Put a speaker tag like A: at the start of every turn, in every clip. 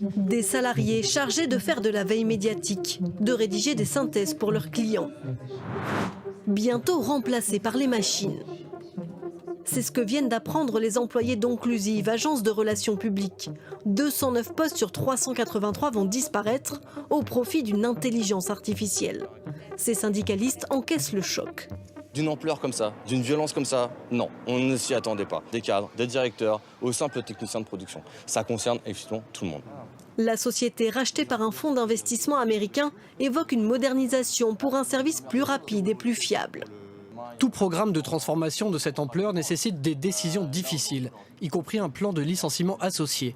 A: Des salariés chargés de faire de la veille médiatique, de rédiger des synthèses pour leurs clients. Bientôt remplacés par les machines. C'est ce que viennent d'apprendre les employés d'Onclusive, agence de relations publiques. 209 postes sur 383 vont disparaître au profit d'une intelligence artificielle. Ces syndicalistes encaissent le choc.
B: D'une ampleur comme ça, d'une violence comme ça, non, on ne s'y attendait pas. Des cadres, des directeurs, aux simples techniciens de production. Ça concerne effectivement tout le monde.
A: La société rachetée par un fonds d'investissement américain évoque une modernisation pour un service plus rapide et plus fiable.
C: Tout programme de transformation de cette ampleur nécessite des décisions difficiles, y compris un plan de licenciement associé.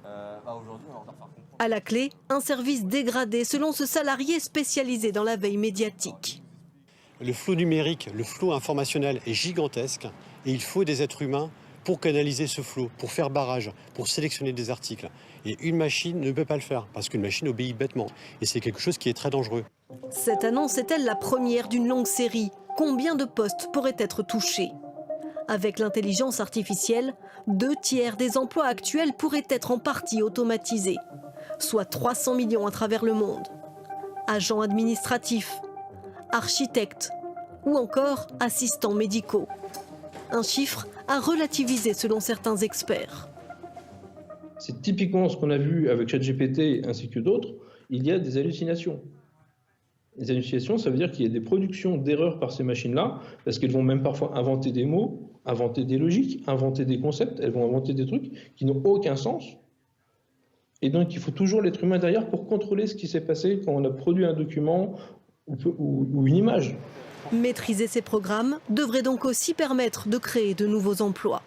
A: À la clé, un service dégradé selon ce salarié spécialisé dans la veille médiatique.
D: Le flot numérique, le flot informationnel est gigantesque et il faut des êtres humains pour canaliser ce flot, pour faire barrage, pour sélectionner des articles. Et une machine ne peut pas le faire parce qu'une machine obéit bêtement et c'est quelque chose qui est très dangereux.
A: Cette annonce est-elle la première d'une longue série ? Combien de postes pourraient être touchés ? Avec l'intelligence artificielle, 2/3 des emplois actuels pourraient être en partie automatisés, soit 300 millions à travers le monde. Agents administratifs, architectes ou encore assistants médicaux. Un chiffre à relativiser selon certains experts.
E: C'est typiquement ce qu'on a vu avec ChatGPT ainsi que d'autres, il y a des hallucinations. Les hallucinations, ça veut dire qu'il y a des productions d'erreurs par ces machines-là, parce qu'elles vont même parfois inventer des mots, inventer des logiques, inventer des concepts, elles vont inventer des trucs qui n'ont aucun sens. Et donc il faut toujours l'être humain derrière pour contrôler ce qui s'est passé quand on a produit un document ou une image.
A: Maîtriser ces programmes devrait donc aussi permettre de créer de nouveaux emplois.